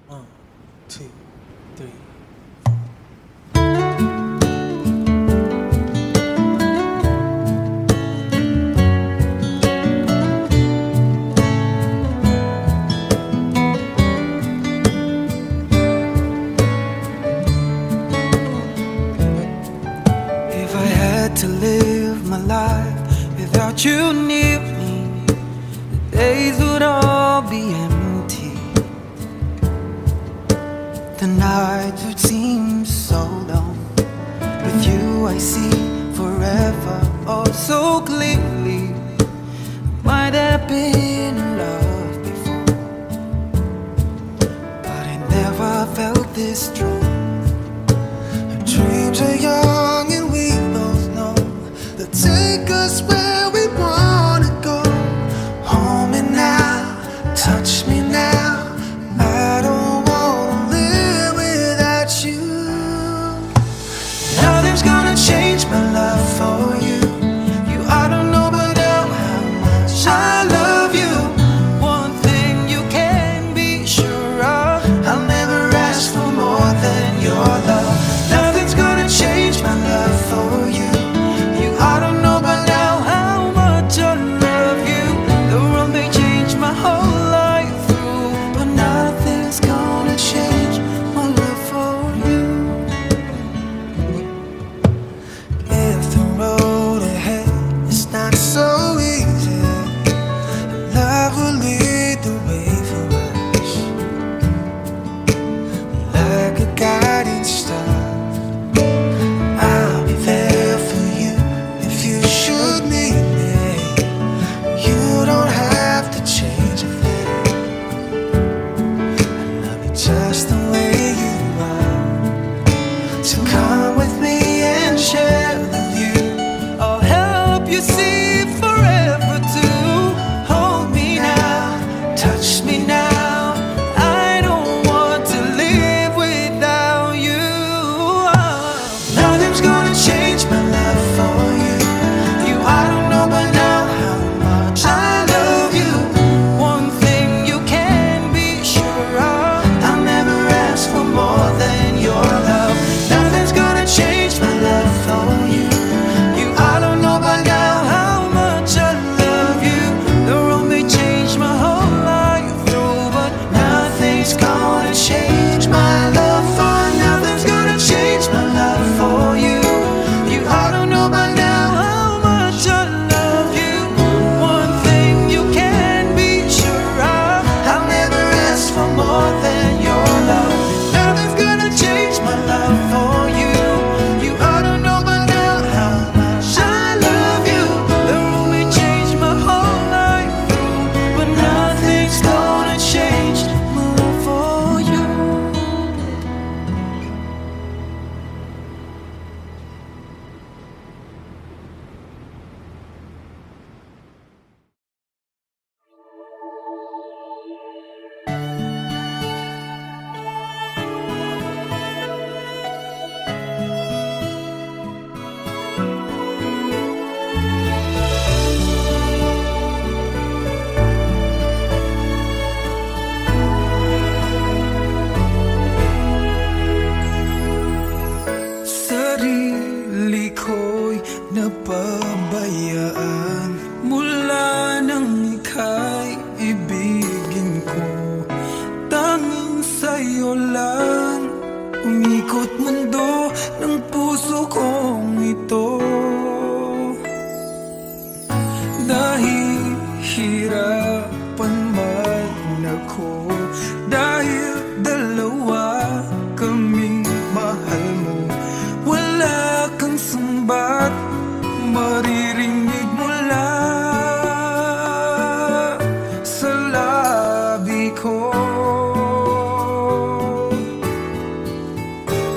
One, two, three. If I had to live my life without you near me, the days would all be empty. The nights would seem so long. With you I see forever oh so clearly. Might have been in love before, but I never felt this strong. Our dreams are young and we both know they'll take us where we wanna go. Hold me now, touch me now. I don't wanna live without you. Nothing's gonna change my love for you. You ought to know by now how much I love you. One thing you can be sure of, I'll never ask for more than your love. Nothing's gonna change my love for you. You ought to know by now how much I love you. The world may change my whole life through, but nothing's gonna change my love for you. If the road ahead is not so easy, love will lead the way for us, like a guiding star. I'll be there for you if you should need me. You don't have to change a thing. I love you just the way you are. So come with me and share the view. I'll help you see forever too. Hold me now, touch me now. I don't want to live without you. Nothing's gonna change my love for you. You ought to know by now how much I love you. One thing you can be sure of, I'll never ask for more than your love. Nothing's gonna change my love for you. You ought to know by now how much I love you. The road may change my whole life through, but nothing's gonna change my love for. Nothing's gonna change my love for you. You ought to know by now how much I love you. One thing you can be sure of, I'll never ask for more than your love. Nothing's gonna change my love for you. You ought to know by now how much I love you. The road may change my whole life through, but nothing's gonna change my love for you. Sarili ko'y napabayaan mula nang ika'y ibigin ko. Tanging sa'yo lang umikot mundo ng puso kong ito. Nahihirapan man ako dahil dalawa kaming mahal mo. Wala kang sumbat maririnig mula sa labi ko.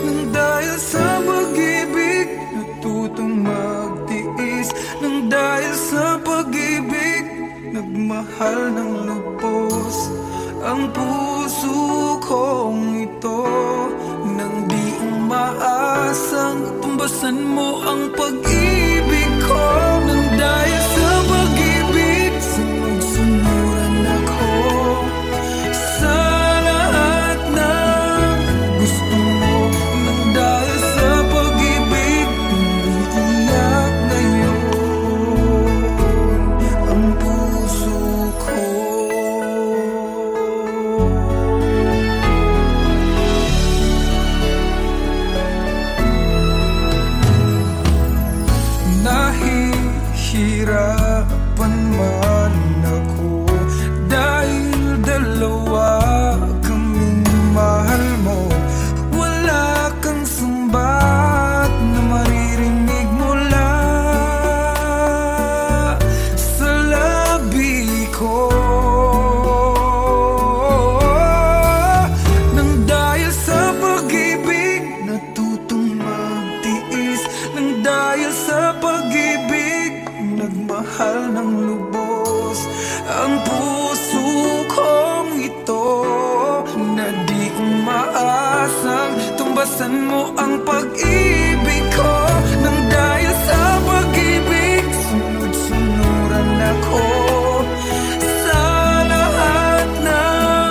Nang dahil sa pag-ibig natutong magtiis. Nang dahil sa pag-ibig nagmahal ng lubos ang puso kong ito. Nang di umaasang tumbasan mo ang pag-ibig ko. Nang dahil sa pag-ibig sunod-sunuran ako sa lahat na umaasang tumbasan mo ang pag-ibig ko. Nang dahil sa pag-ibig, sunod-sunuran ako sa lahat ng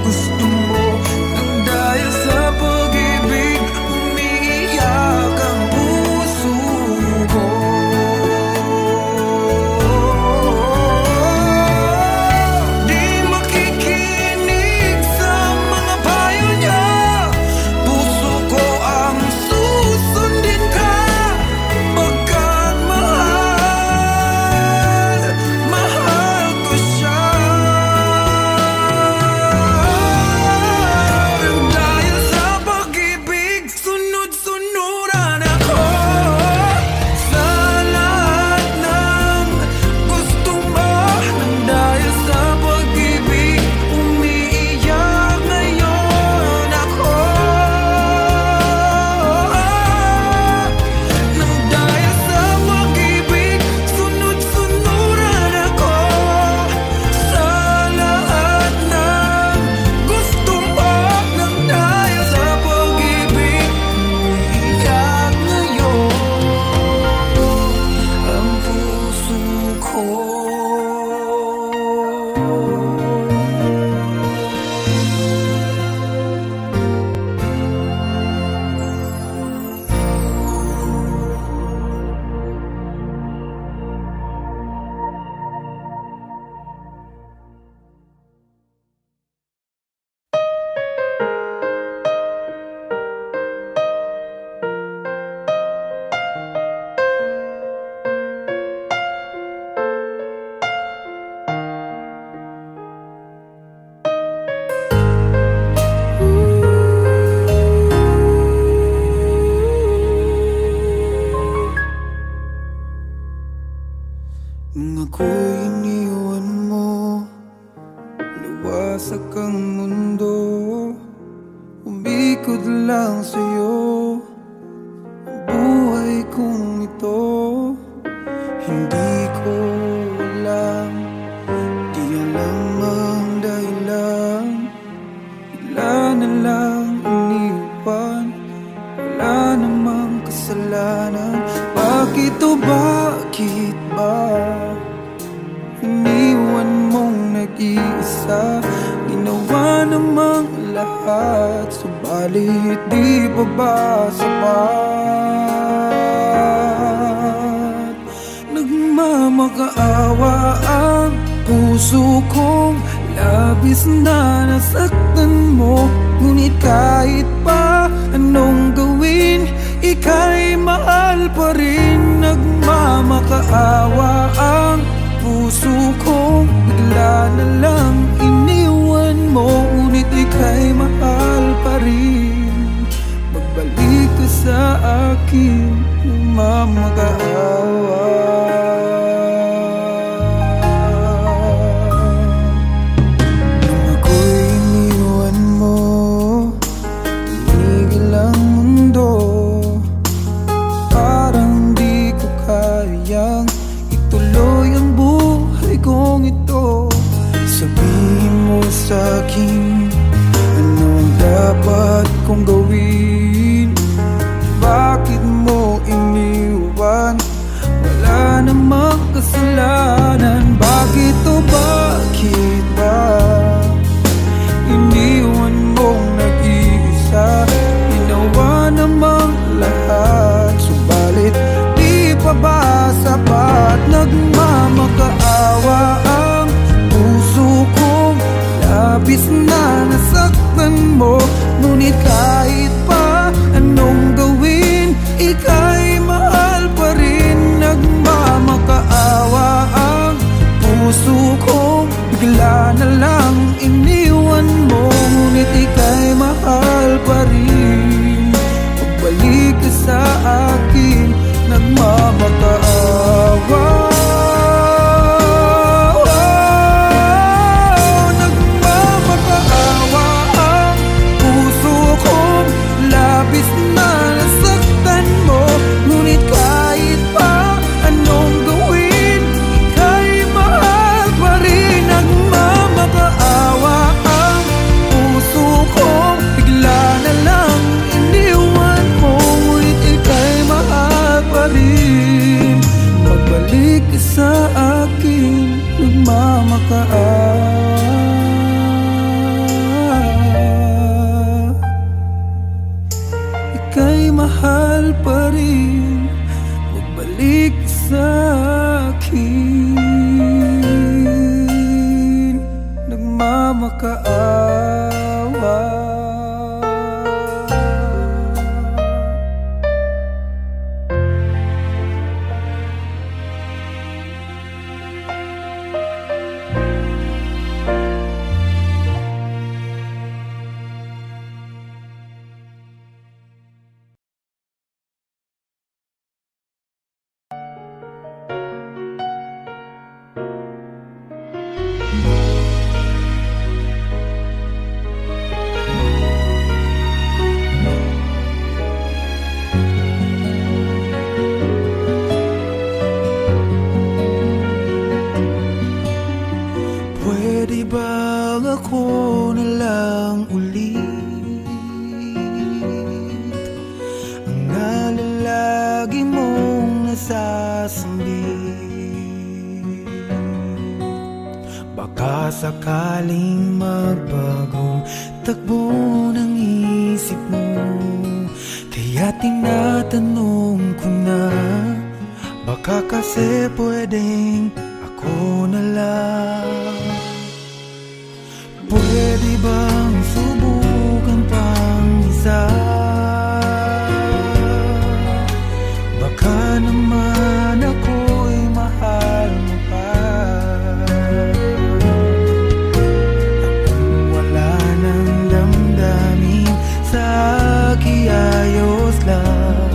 gusto mo. Nang dahil sa pag-ibig, umiiyak ang puso ko. Di makikinig sa mga payo niya, puso ko ang susundin ka. Pagkat mahal, mahal ko siya. Nang dahil sa pag-ibig, sunod-sunuran ako sa lahat ng gusto mo. Nang dahil sa pag-ibig, umiiyak ngayon ako. Nang dahil sa pag-ibig, sunod-sunuran ako sa lahat ng gusto mo. Nang dahil sa pag-ibig, umiiyak ngayon ang puso ko. Nung ako'y iniwan mo, luwasak ang mundo, umikot lang sa'yo ang buhay kong ito. Hindi ko alam, di alam ang dahilan, bigla na lang iniwan, wala namang kasalanan. Bakit o bakit ba iniwan mong nag-iisa? Ginawa namang lahat, subalit di pa ba sapat? Nagmamakaawa ang puso kong labis na nasaktan mo. Ngunit kahit pa anong gawin, ika'y mahal pa rin. Nagmamakaawa ang puso kong bigla na lang iniwan mo. Ngunit ika'y mahal pa rin. Magbalik ka sa akin, nagmamakaawa. Nung ako'y iniwan mo, tumigil ang mundo. Parang di ko kayang ituloy ang buhay kong ito. Sabihin mo sa'kin, anong dapat kong gawin? Bakit mo iniwan? Wala namang kasalanan. Bakit o bakit ba iniwan mong nag-iisa? Ginawa namang lahat, subalit di pa ba sapat? Nagmamakaawa ang puso kong labis na nasaktan mo. Ngunit kahit pa anong gawin, ika'y mahal pa rin. Nagmamakaawa ang puso kong bigla na lang iniwan mo. Ngunit ika'y mahal pa rin. Pagbalik ka sa akin, nagmamakaawa. Nagmamakaawa ang puso kong labis na nasaktan mo. Ngunit kahit pa anong gawin, ika'y mahal pa rin. Nagmamakaawa. takbo ng isip mo. Kaya tinatanong ko na, baka kasi pwedeng ako na lang. Pwede bang subukan pang isa? Baka naman ako'y mahal mo pa. Kung wala nang damdamin sa akin, ayos lang.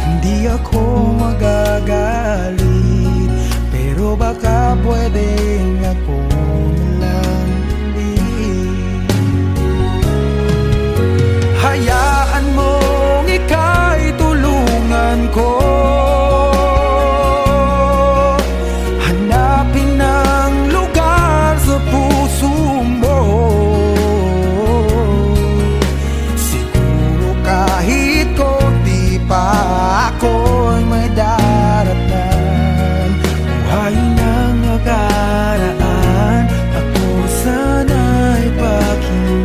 Hindi ako magagalit, pero baka pwedeng ako na lang. Hayaan mong ika'y tulungan ko, hanapin ang lugar sa puso mo. Siguro kahit konti pa ako'y may daratan. Buhay ng nakaraan, ako sana'y pakinggan.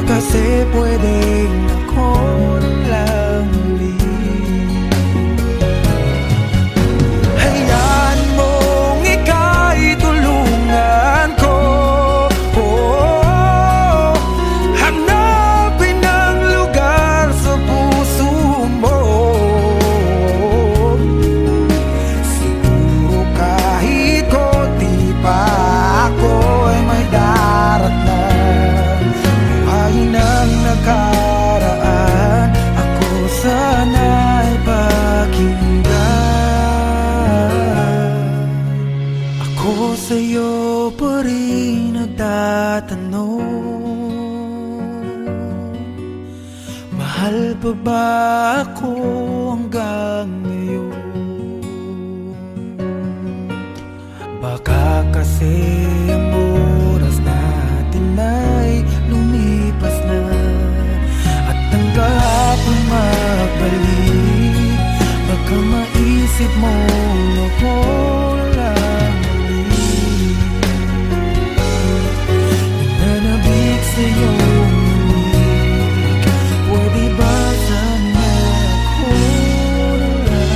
Kasi pwedeng ako na lang ulit. Hayaan mong ika'y tulungan ko, hanapin ang lugar sa puso mo. Siguro kahit konti pa ako'y may daratnan. Ng nakaraan, ako sana'y pakinggan. Ako sa'yo pa rin nagtatanong, mahal pa ba ako hanggang ngayon? Baka kasi ang oras natin ay lumipas na, at ang kahapon magbalik. Baka maisip mo ako lang ulit, nananabik sa'yo ulit. Pwede ba sana ako na lang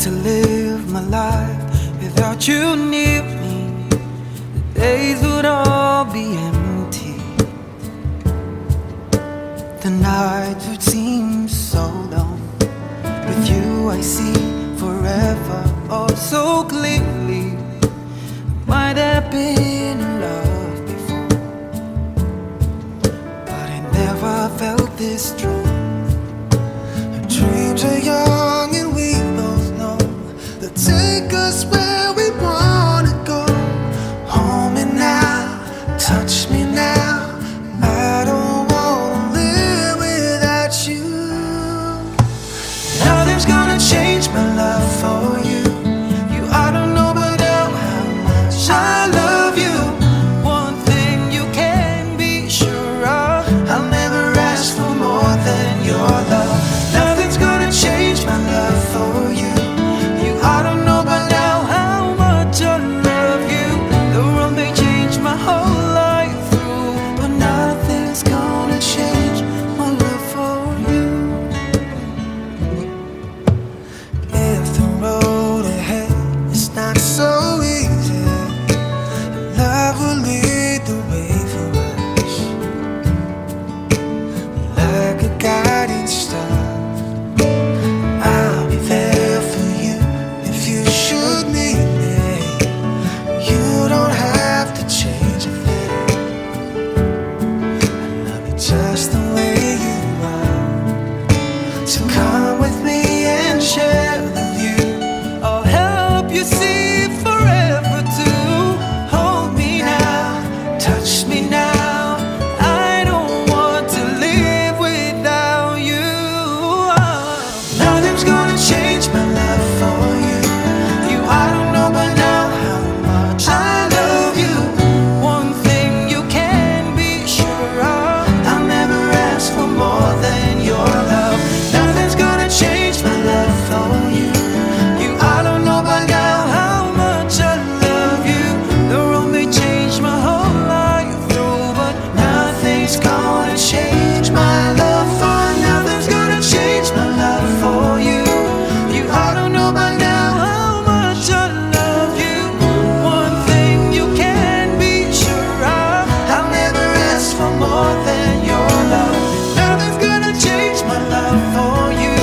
to live my life without you near me, the days would all be empty. The nights would seem so long. With you I see forever oh so clearly. Might have been in love before, but I never felt this strong. Our dreams are young and we both know they'll take us where we wanna go. Hold me now, touch me now, I don't wanna live without you. Nothing's gonna change my love for you. You ought to know by now how much I love you. One thing you can be sure of, I'll never ask for more than just the way you are. So come with me and share the view. I'll help you see forever too. Hold me now, touch me now. I don't want to live without you. Nothing's gonna change my love for you. I don't know by now how much I love you. One thing you can be sure of, I'll never ask for more than your love. Nothing's gonna change my love for you. I don't know by now how much I love you. The road may change my whole life through, but nothing's gonna change my love for you. Nothing's gonna change my love for you. I don't know by now how much I love you. One thing you can be sure of, I'll never ask for more than your love. Nothing's gonna change my love for you.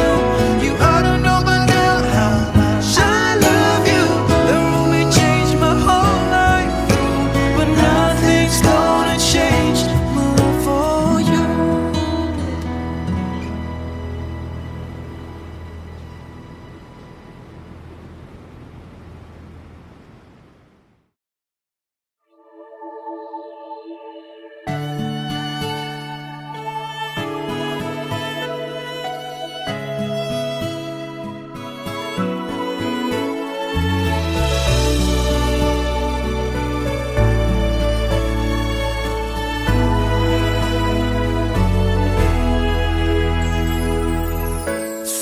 I don't know by now how much I love you. The road may change my whole life through, but nothing's gonna change my love for you.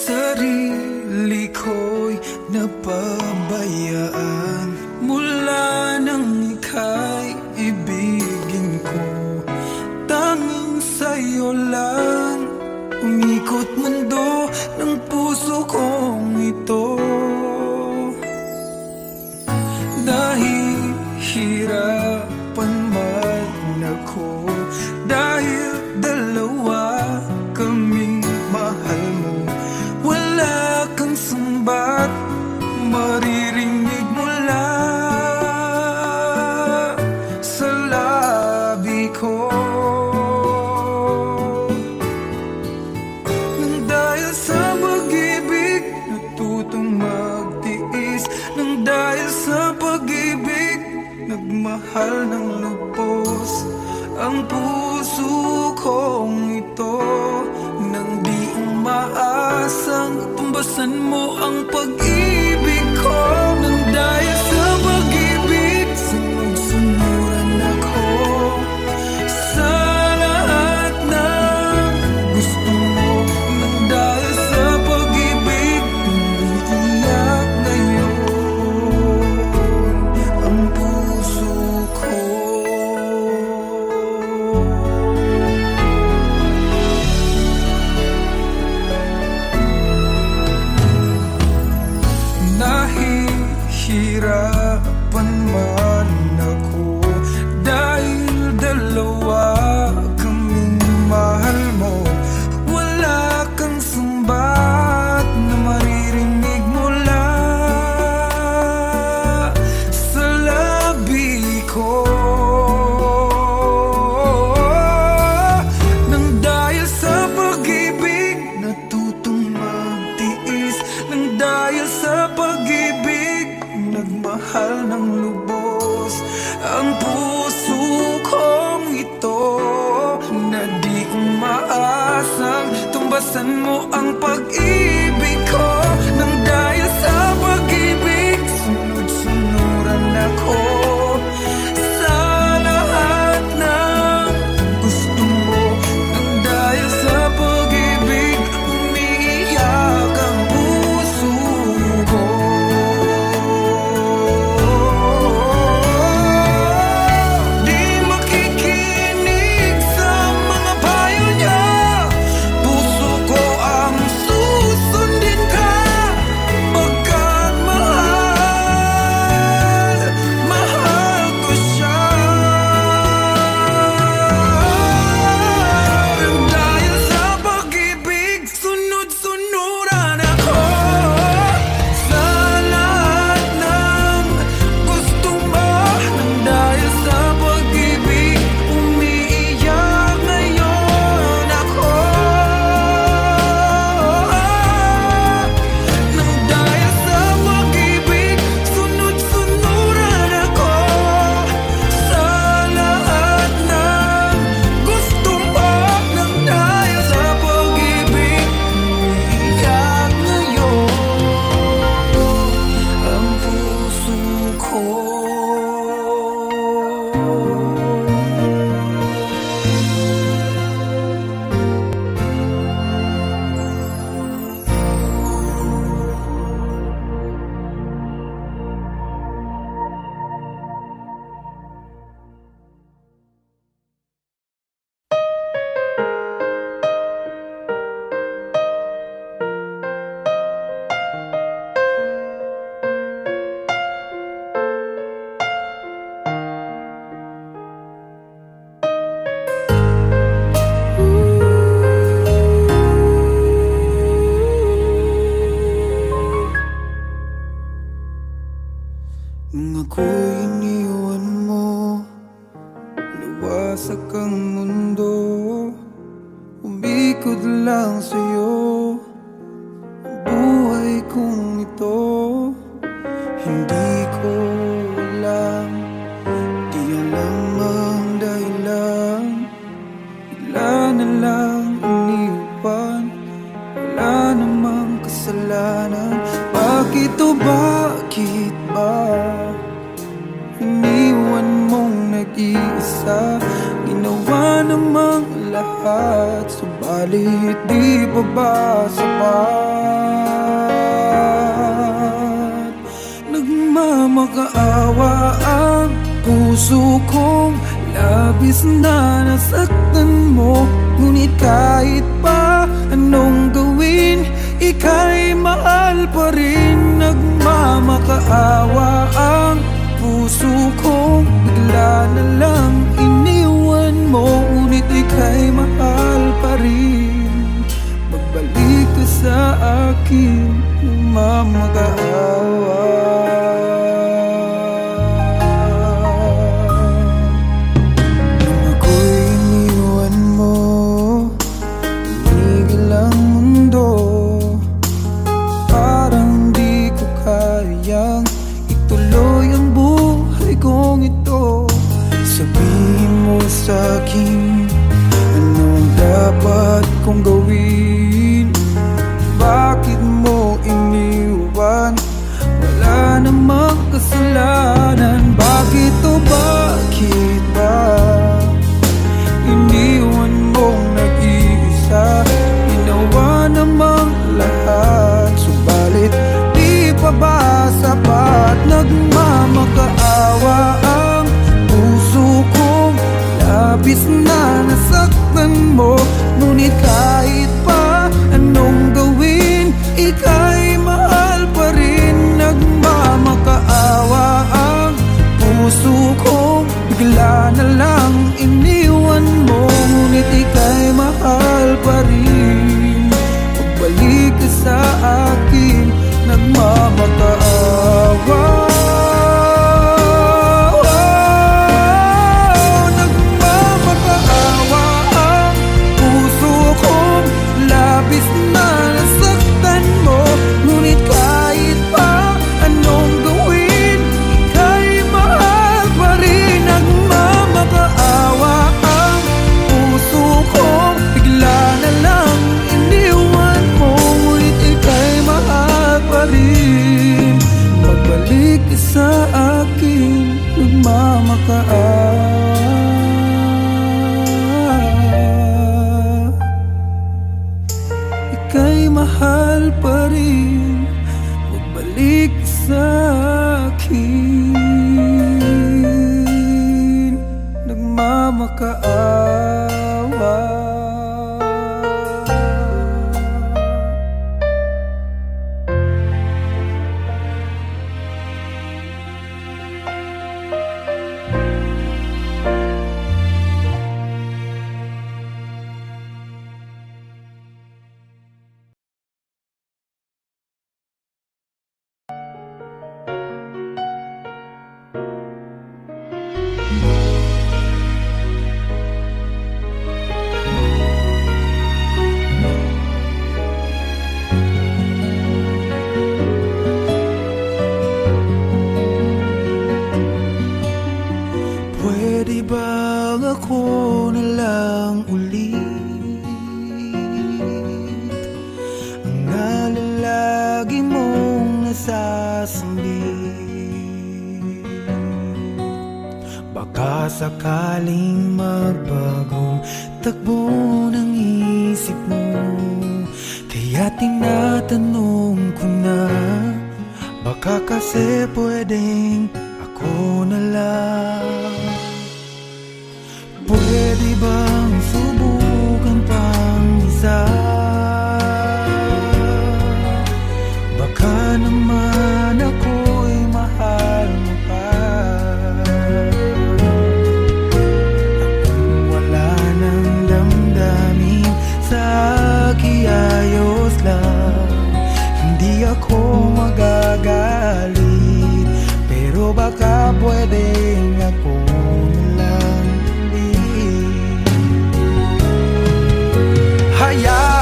Sarili ko'y napabayaan mula nang ika'y ibigin ko. Tanging sa'yo lang umikot mundo ng puso kong ito. Dahil hirapan man ako, dahil dalawa kaming mahal mo. Wala kang sumbat, maririnig mula sa labi ko. Nang dahil sa pag-ibig, natutong magtiis. Nang dahil sa pag-ibig, nagmahal ng lubos ang puso kong ito. Nang di umaasang tumbasan mo ang pag-ibig ko. Nang dahil sa pag-ibig, sunod-sunuran ako sa lahat ng gusto mo. Nang dahil sa pag-ibig, umiiyak ngayon ang puso ko. Nahihirapan man ako dahil dalawa kaming mahal mo. Wala kang sumbat na maririnig mula sa labi ko. Nang dahil sa pag-ibig, natutong magtiis. Nang dahil sa pag-ibig, nagmahal ng lubos ang puso kong ito. Na di umaasang tumbasan mo ang pag-ibig ko. Nang dahil sa pag-ibig, sunod-sunuran ako sa lahat ng gusto mo. Nang dahil sa pag-ibig, umiiyak ang puso ko. Di makikinig sa mga payo niya, puso ko ang susundin ka. lang sa'yo ang buhay kong ito. Hindi ko alam, di alam ang dahilan. Bigla na lang iniwan, wala namang kasalanan. Bakit o bakit ba iniwan mong nag-iisa? Ginawa namang lahat, subalit di pa ba sapat? Nagmamakaawa ang puso kong labis na nasaktan mo. Ngunit kahit pa anong gawin, ika'y mahal pa rin. Nagmamakaawa ang puso kong bigla na lang iniwan mo. Ngunit ika'y mahal pa rin. Magbalik ka sa akin, nagmamakaawa. Nung ako'y iniwan mo, tumigil ang mundo. Parang di ko kayang ituloy ang buhay kong ito. Sabihin mo sa'kin, anong dapat kong gawin? Bakit mo iniwan? Wala namang kasalanan. Bakit o bakit ba iniwan mong nag-iisa? Ginawa namang lahat, subalit di pa ba sapat? Nagmamakaawa ang puso kong labis na nasaktan mo. Ngunit kahit pa anong gawin, ika'y mahal pa rin. Nagmamakaawa ang puso kong bigla na lang iniwan mo. Ngunit ika'y mahal pa rin. Pagbalik ka sa akin, nagmamakaawa. Nagmamakaawa ang puso kong labis na nasaktan mo. Ngunit kahit pa anong gawin, ika'y mahal pa rin. Nagmamakaawa ang puso kong bigla na lang iniwan mo. Ngunit ika'y mahal pa rin. Magbalik ka sa akin, nagmamakaawa. Ika'y mahal pa rin. Magbalik ka sa akin, nagmamakaawa. Pwede ba ako na lang ulit ang nalalagi mong nasasambit? Baka sakaling magbagong takbo ng isip mo, kaya tinatanong ko na, baka kasi pwedeng ako na lang. Pwede bang subukan pang isa? Baka naman ako'y mahal mo pa. At kung wala nang damdamin sa kiayos lang, hindi ako magagalit. Pero baka pwedeng ako na lang ulit. Hayaan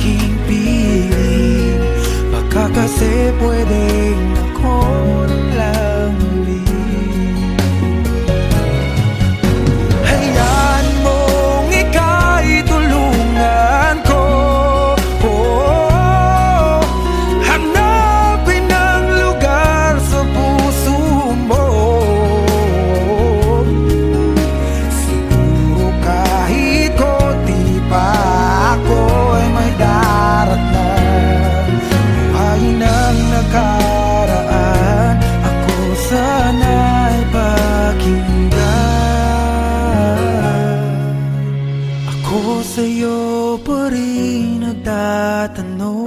aking piling. Baka kasi pwedeng ako lang uli. Hayaan mong ika'y tulungan ko, hanapin ang lugar sa puso mo. Siguro kahit konti pa ako ay may daratnan. Buhayin ang nakaraan, ako sana'y pakinggan. Ako sa'yo pa rin nagtatanong,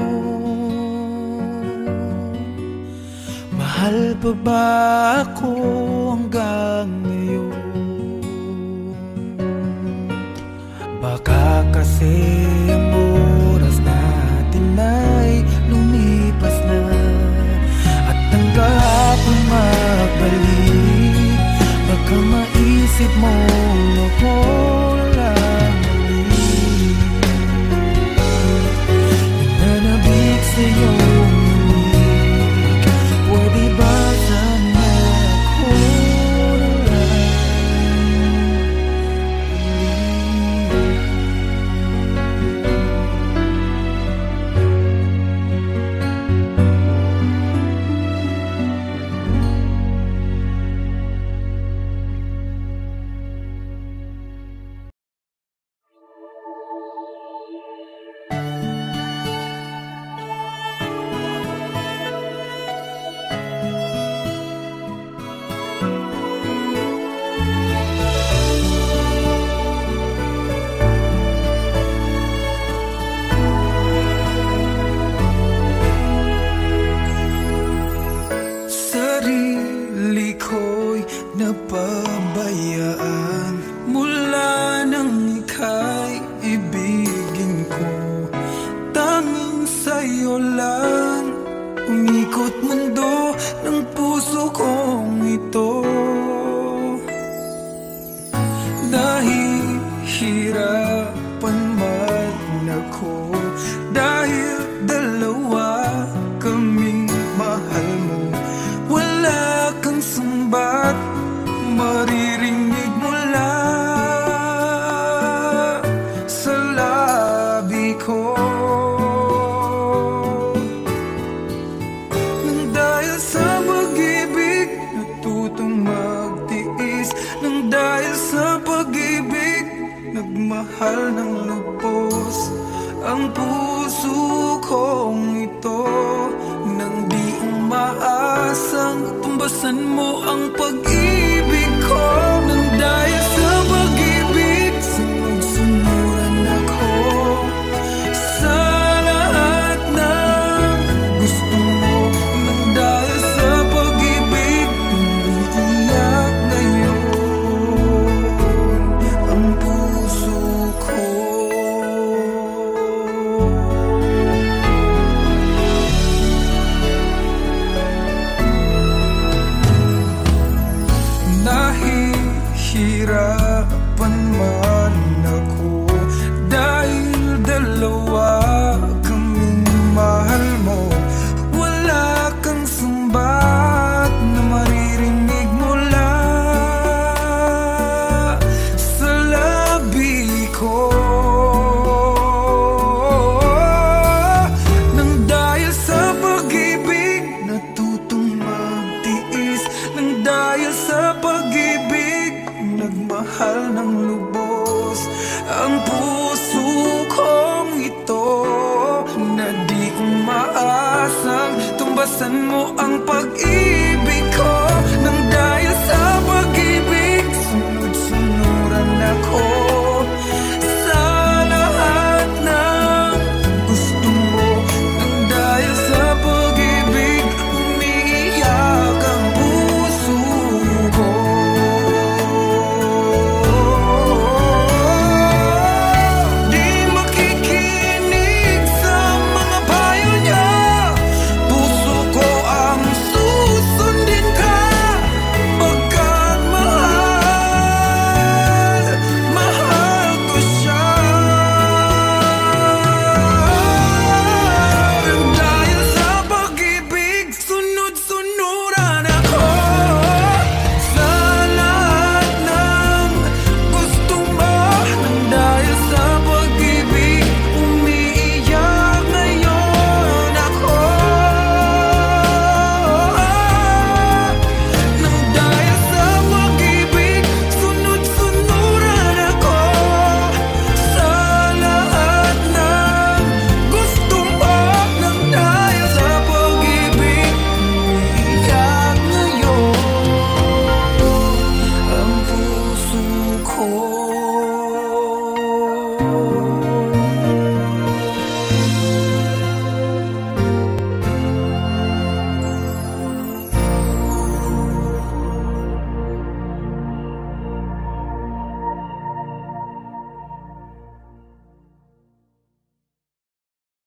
mahal pa ba ako hanggang ngayon? Baka kasi ang oras natin ay lumipas na, at ang kahapon magbalik. Baka maisip mo ako lang ulit. Nananabik sa'yo ulit. Pwede ba sana ako lang sarili ko'y napabayaan mula nang ika'y ibigin ko. Tanging sa'yo lang umikot mundo ng puso kong ito. Dahil hirapan man ako, dahil dalawa kaming mahal mo. Wala kang sumbat, maririnig mula sa labi ko. Nang dahil sa pag-ibig, natutong magtiis. Nang dahil sa pag-ibig, nagmahal ng lubos ang puso kong ito. Nang di umaasang tumbasan mo ang pag-ibig ko. Nang dahil sa pag-ibig, sunod-sunuran ako sa lahat ng gusto mo. Nang dahil sa pag-ibig, umiiyak ngayon ang puso ko. Nahihirapan man ako, dahil dalawa kaming mahal mo. Wala kang sumbat na maririnig mula sa labi ko. Nang dahil sa pag-ibig, natutong magtiis. Nang dahil sa pag-ibig, nagmahal ng lubos ang puso kong ito. Na di umaasang tumbasan mo ang pag-ibig